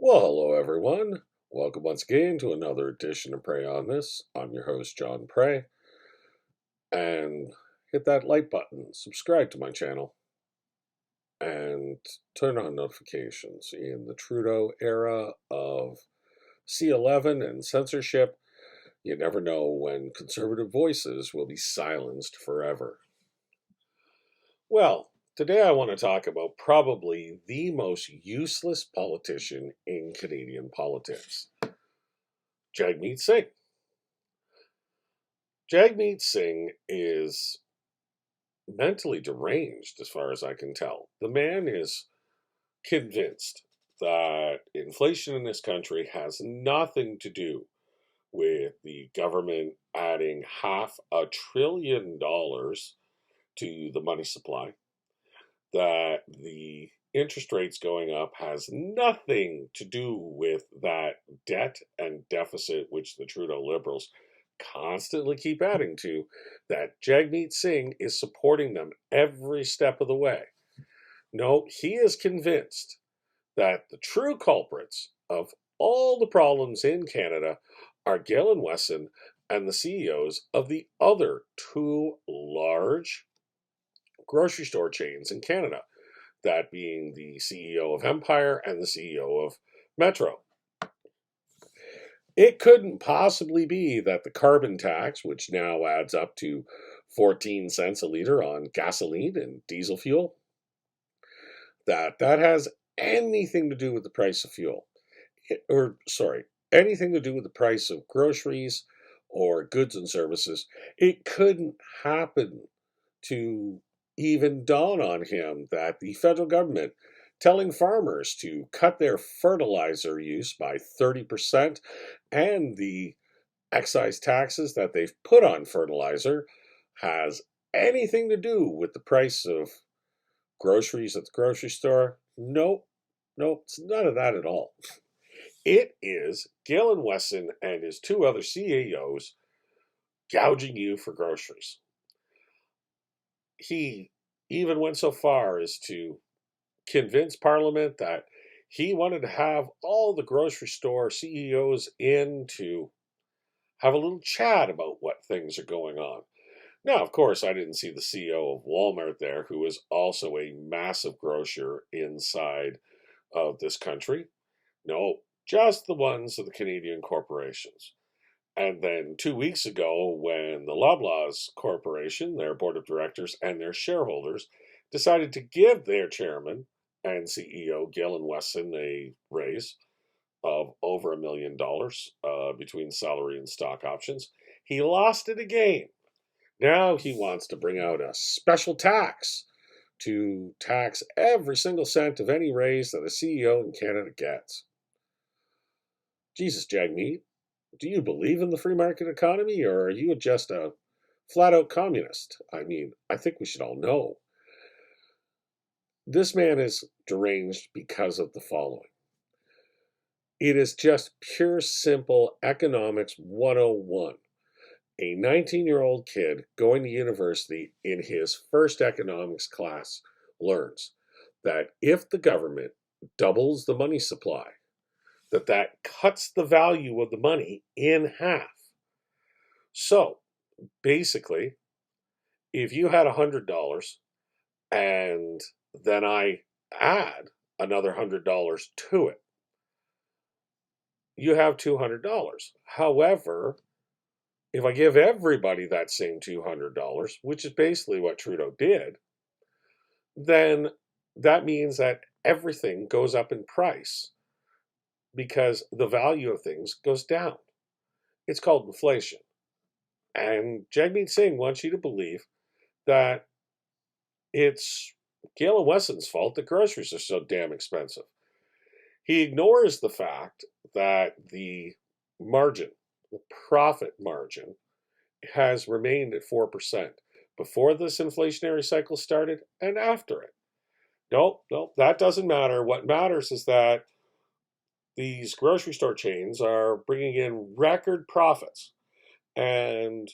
Well, hello everyone. Welcome once again to another edition of Pray on This. I'm your host, John Pray. And hit that like button, subscribe to my channel, and turn on notifications. In the Trudeau era of C11 and censorship, you never know when conservative voices will be silenced forever. Well, today I want to talk about probably the most useless politician in Canadian politics, Jagmeet Singh. Jagmeet Singh is mentally deranged, as far as I can tell. The man is convinced that inflation in this country has nothing to do with the government adding $500 billion to the money supply, that the interest rates going up has nothing to do with that debt and deficit, which the Trudeau Liberals constantly keep adding to, that Jagmeet Singh is supporting them every step of the way. No, he is convinced that the true culprits of all the problems in Canada are Galen Wesson and the CEOs of the other two large grocery store chains in Canada, that being the CEO of Empire and the CEO of Metro. It couldn't possibly be that the carbon tax, which now adds up to 14 cents a liter on gasoline and diesel fuel, that has anything to do with the price of fuel. Anything to do with the price of groceries or goods and services. It couldn't happen to even dawn on him that the federal government telling farmers to cut their fertilizer use by 30% and the excise taxes that they've put on fertilizer has anything to do with the price of groceries at the grocery store. Nope, it's none of that at all. It is Galen Wesson and his two other CEOs gouging you for groceries. He even went so far as to convince Parliament that he wanted to have all the grocery store CEOs in to have a little chat about what things are going on. Now, of course, I didn't see the CEO of Walmart there, who is also a massive grocer inside of this country. No, just the ones of the Canadian corporations. And then 2 weeks ago, when the Loblaws Corporation, their board of directors, and their shareholders decided to give their chairman and CEO, Galen Wesson, a raise of over $1 million between salary and stock options, he lost it again. Now he wants to bring out a special tax to tax every single cent of any raise that a CEO in Canada gets. Jesus, Jagmeet, do you believe in the free market economy, or are you just a flat-out communist? I mean, I think we should all know. This man is deranged because of the following. It is just pure, simple economics 101. A 19-year-old kid going to university in his first economics class learns that if the government doubles the money supply, that cuts the value of the money in half. So basically, if you had $100 and then I add another $100 to it, you have $200. However, if I give everybody that same $200, which is basically what Trudeau did, then that means that everything goes up in price because the value of things goes down. It's called inflation. And Jagmeet Singh wants you to believe that it's Galen Wesson's fault that groceries are so damn expensive. He ignores the fact that the margin, the profit margin, has remained at 4% before this inflationary cycle started and after it. Nope, that doesn't matter. What matters is that these grocery store chains are bringing in record profits, and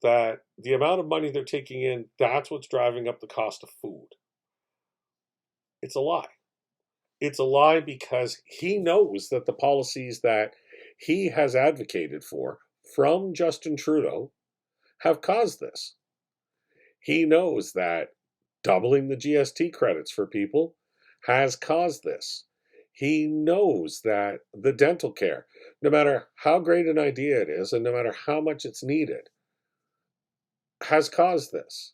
that the amount of money they're taking in, that's what's driving up the cost of food. It's a lie. It's a lie because he knows that the policies that he has advocated for from Justin Trudeau have caused this. He knows that doubling the GST credits for people has caused this. He knows that the dental care, no matter how great an idea it is and no matter how much it's needed, has caused this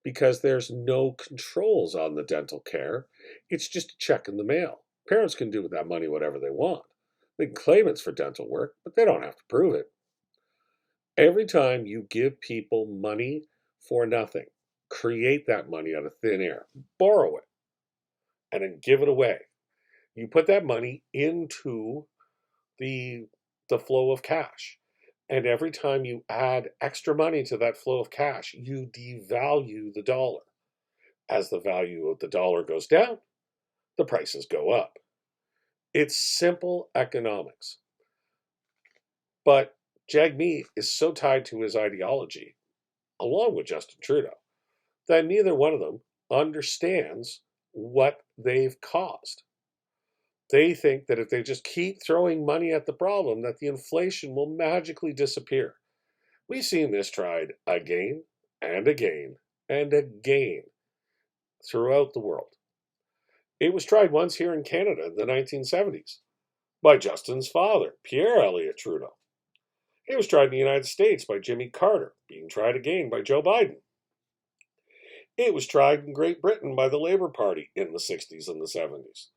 because there's no controls on the dental care. It's just a check in the mail. Parents can do with that money whatever they want. They can claim it's for dental work, but they don't have to prove it. Every time you give people money for nothing, create that money out of thin air, borrow it, and then give it away. You put that money into the flow of cash. And every time you add extra money to that flow of cash, you devalue the dollar. As the value of the dollar goes down, the prices go up. It's simple economics. But Jagmeet is so tied to his ideology, along with Justin Trudeau, that neither one of them understands what they've caused. They think that if they just keep throwing money at the problem, that the inflation will magically disappear. We've seen this tried again and again and again throughout the world. It was tried once here in Canada in the 1970s by Justin's father, Pierre Elliott Trudeau. It was tried in the United States by Jimmy Carter, being tried again by Joe Biden. It was tried in Great Britain by the Labour Party in the 60s and the 70s.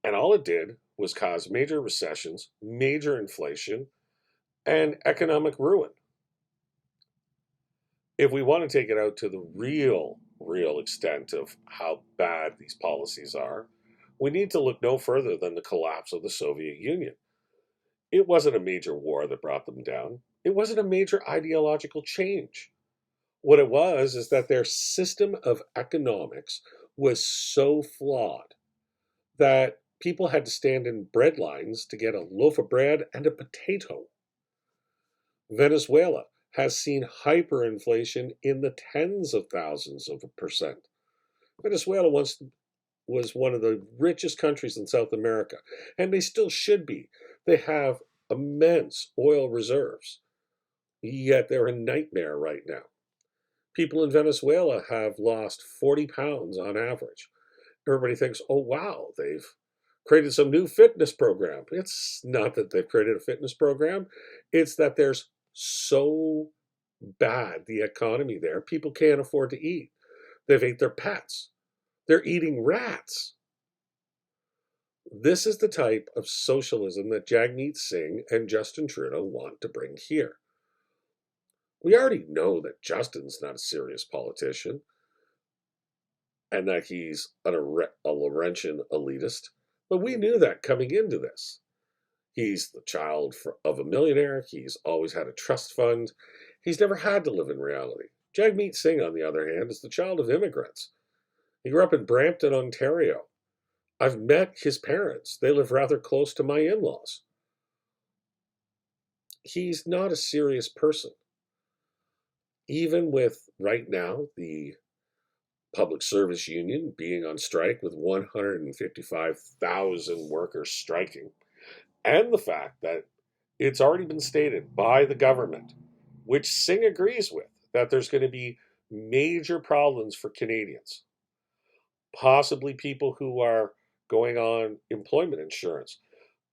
And all it did was cause major recessions, major inflation, and economic ruin. If we want to take it out to the real extent of how bad these policies are, we need to look no further than the collapse of the Soviet Union. It wasn't a major war that brought them down. It wasn't a major ideological change. What it was is that their system of economics was so flawed that people had to stand in bread lines to get a loaf of bread and a potato. Venezuela has seen hyperinflation in the tens of thousands of percent. Venezuela once was one of the richest countries in South America, and they still should be. They have immense oil reserves, yet they're a nightmare right now. People in Venezuela have lost 40 pounds on average. Everybody thinks, oh, wow, they've created some new fitness program. It's not that they've created a fitness program, it's that there's so bad the economy there, people can't afford to eat. They've ate their pets. They're eating rats. This is the type of socialism that Jagmeet Singh and Justin Trudeau want to bring here. We already know that Justin's not a serious politician and that he's a Laurentian elitist, but we knew that coming into this. He's the child of a millionaire. He's always had a trust fund. He's never had to live in reality. Jagmeet Singh, on the other hand, is the child of immigrants. He grew up in Brampton, Ontario. I've met his parents. They live rather close to my in-laws. He's not a serious person. Even with, right now, the Public Service Union being on strike with 155,000 workers striking, and the fact that it's already been stated by the government, which Singh agrees with, that there's going to be major problems for Canadians, possibly people who are going on employment insurance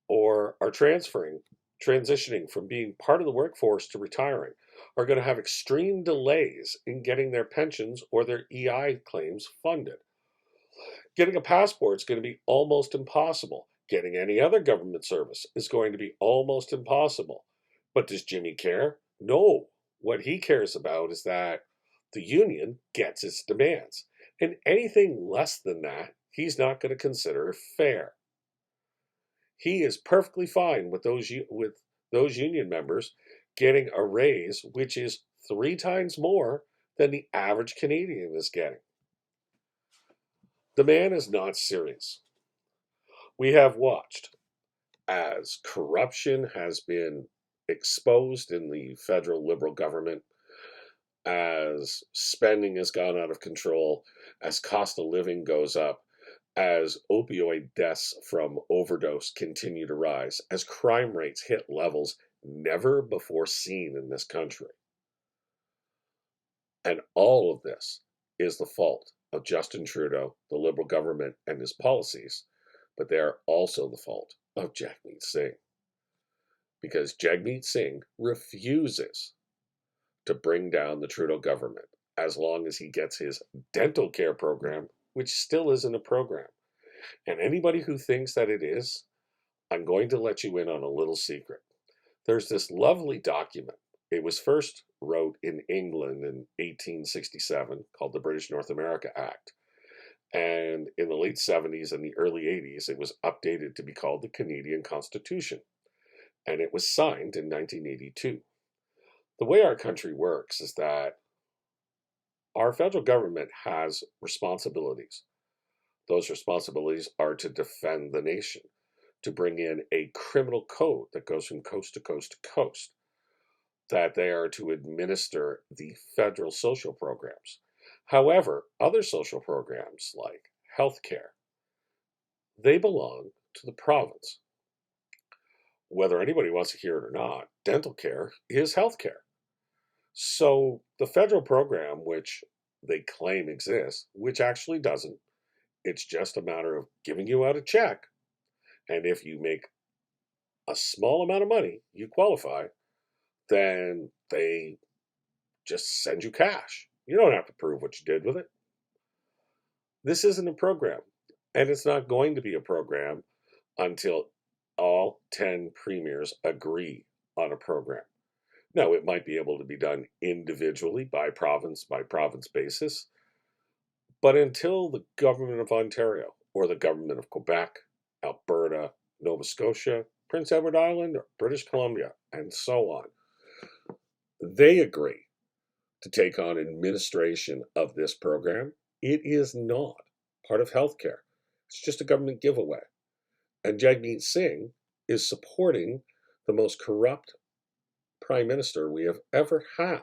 or are transitioning from being part of the workforce to retiring, are going to have extreme delays in getting their pensions or their EI claims funded. Getting a passport is going to be almost impossible. Getting any other government service is going to be almost impossible. But does Jimmy care? No. What he cares about is that the union gets its demands. And anything less than that, he's not going to consider fair. He is perfectly fine with those union members getting a raise, which is 3 times more than the average Canadian is getting. The man is not serious. We have watched as corruption has been exposed in the federal Liberal government, as spending has gone out of control, as cost of living goes up, as opioid deaths from overdose continue to rise, as crime rates hit levels never before seen in this country. And all of this is the fault of Justin Trudeau, the Liberal government, and his policies, but they are also the fault of Jagmeet Singh. Because Jagmeet Singh refuses to bring down the Trudeau government as long as he gets his dental care program, which still isn't a program. And anybody who thinks that it is, I'm going to let you in on a little secret. There's this lovely document. It was first wrote in England in 1867 called the British North America Act. And in the late 70s and the early 80s, it was updated to be called the Canadian Constitution. And it was signed in 1982. The way our country works is that our federal government has responsibilities. Those responsibilities are to defend the nation, to bring in a criminal code that goes from coast to coast to coast, that they are to administer the federal social programs. However, other social programs like healthcare, they belong to the province. Whether anybody wants to hear it or not, dental care is healthcare. So the federal program, which they claim exists, which actually doesn't, it's just a matter of giving you out a check. And if you make a small amount of money, you qualify, then they just send you cash. You don't have to prove what you did with it. This isn't a program, and it's not going to be a program until all 10 premiers agree on a program. Now, it might be able to be done individually by province basis, but until the government of Ontario or the government of Quebec, Alberta, Nova Scotia, Prince Edward Island, or British Columbia, and so on, they agree to take on administration of this program, it is not part of healthcare. It's just a government giveaway. And Jagmeet Singh is supporting the most corrupt prime minister we have ever had,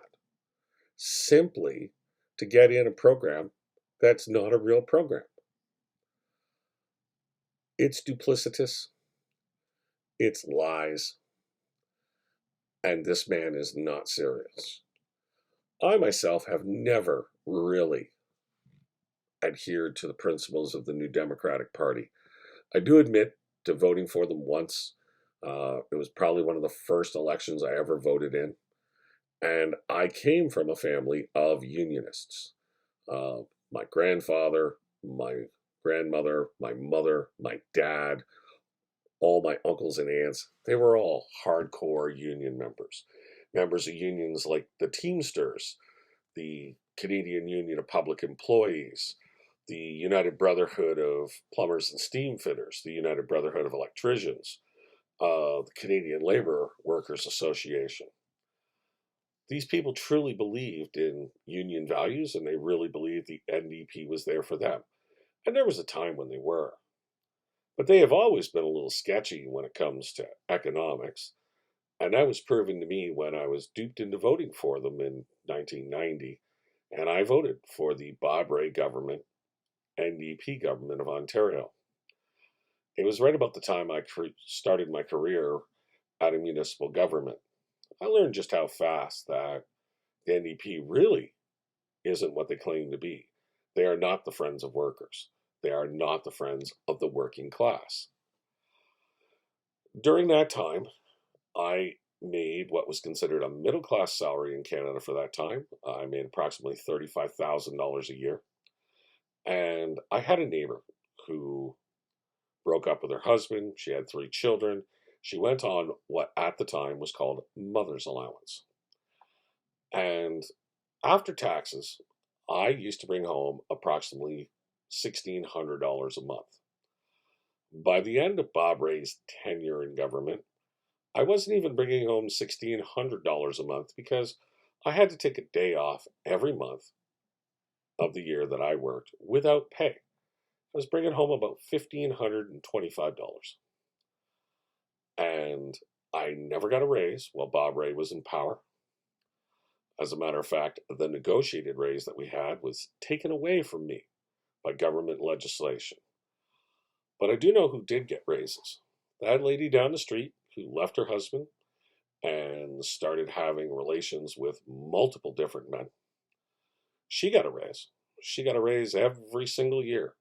simply to get in a program that's not a real program. It's duplicitous, it's lies, and this man is not serious. I myself have never really adhered to the principles of the New Democratic Party. I do admit to voting for them once. It was probably one of the first elections I ever voted in. And I came from a family of unionists. My grandfather, my grandmother, my mother, my dad, all my uncles and aunts, they were all hardcore union members. Members of unions like the Teamsters, the Canadian Union of Public Employees, the United Brotherhood of Plumbers and Steam Fitters, the United Brotherhood of Electricians, the Canadian Labour Workers Association. These people truly believed in union values, and they really believed the NDP was there for them. And there was a time when they were. But they have always been a little sketchy when it comes to economics. And that was proven to me when I was duped into voting for them in 1990. And I voted for the Bob Rae government, NDP government of Ontario. It was right about the time I started my career out of municipal government. I learned just how fast that the NDP really isn't what they claim to be. They are not the friends of workers. They are not the friends of the working class. During that time, I made what was considered a middle class salary in Canada for that time. I made approximately $35,000 a year. And I had a neighbor who broke up with her husband. She had 3 children. She went on what at the time was called mother's allowance. And after taxes, I used to bring home approximately $1,600 a month. By the end of Bob Rae's tenure in government, I wasn't even bringing home $1,600 a month because I had to take a day off every month of the year that I worked without pay. I was bringing home about $1,525. And I never got a raise while Bob Rae was in power. As a matter of fact, the negotiated raise that we had was taken away from me by government legislation. But I do know who did get raises. That lady down the street who left her husband and started having relations with multiple different men. She got a raise. She got a raise every single year.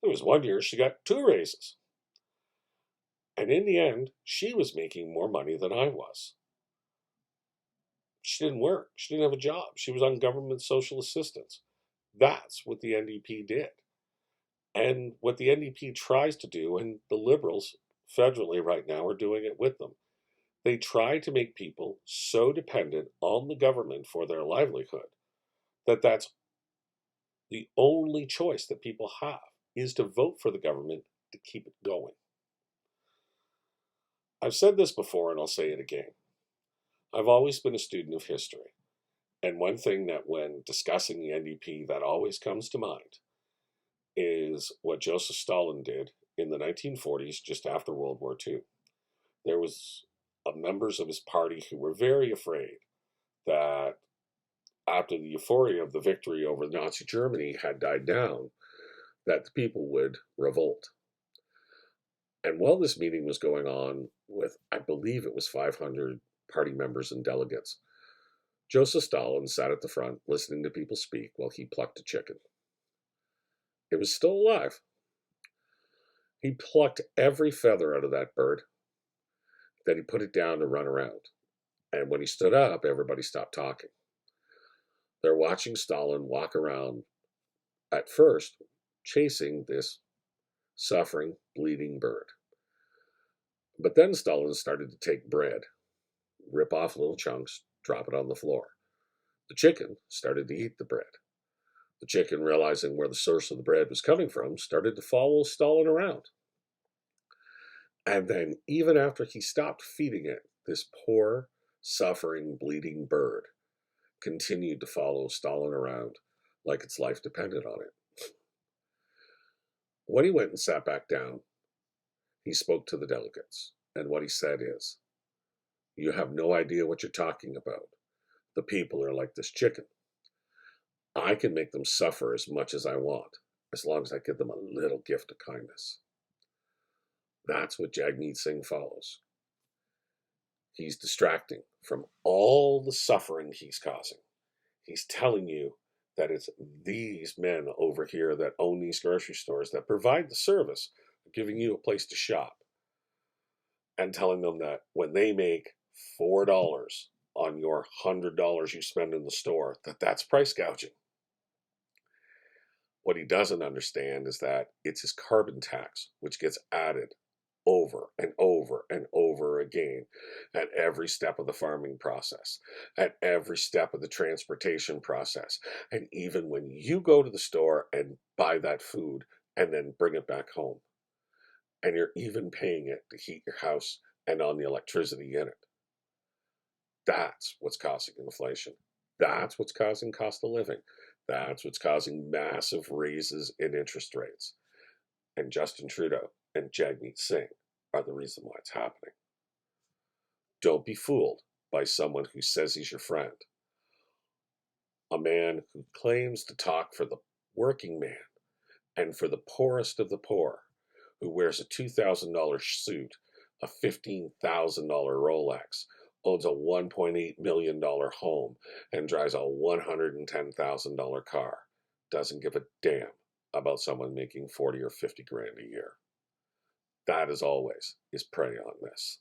There was one year she got two raises. And in the end, she was making more money than I was. She didn't work. She didn't have a job. She was on government social assistance. That's what the NDP did. And what the NDP tries to do, and the Liberals federally right now are doing it with them, they try to make people so dependent on the government for their livelihood that that's the only choice that people have is to vote for the government to keep it going. I've said this before and I'll say it again. I've always been a student of history. And one thing that when discussing the NDP that always comes to mind is what Joseph Stalin did in the 1940s, just after World War II. There was members of his party who were very afraid that after the euphoria of the victory over Nazi Germany had died down, that the people would revolt. And while this meeting was going on with, I believe it was 500 party members and delegates, Joseph Stalin sat at the front listening to people speak while he plucked a chicken. It was still alive. He plucked every feather out of that bird. Then he put it down to run around. And when he stood up, everybody stopped talking. They're watching Stalin walk around, at first, chasing this suffering, bleeding bird. But then Stalin started to take bread, rip off little chunks, drop it on the floor. The chicken started to eat the bread. The chicken, realizing where the source of the bread was coming from, started to follow Stalin around. And then, even after he stopped feeding it, this poor, suffering, bleeding bird continued to follow Stalin around like its life depended on it. When he went and sat back down, he spoke to the delegates, and what he said is, "You have no idea what you're talking about. The people are like this chicken. I can make them suffer as much as I want, as long as I give them a little gift of kindness." That's what Jagmeet Singh follows. He's distracting from all the suffering he's causing. He's telling you that it's these men over here that own these grocery stores that provide the service of giving you a place to shop, and telling them that when they make $4 on your $100 you spend in the store, that's price gouging. What he doesn't understand is that it's his carbon tax, which gets added over and over and over again at every step of the farming process, at every step of the transportation process. And even when you go to the store and buy that food and then bring it back home, and you're even paying it to heat your house and on the electricity in it. That's what's causing inflation. That's what's causing cost of living. That's what's causing massive raises in interest rates. And Justin Trudeau and Jagmeet Singh are the reason why it's happening. Don't be fooled by someone who says he's your friend. A man who claims to talk for the working man and for the poorest of the poor, who wears a $2,000 suit, a $15,000 Rolex, owns a $1.8 million home, and drives a $110,000 car, doesn't give a damn about someone making 40 or 50 grand a year. That, as always, is prey on this.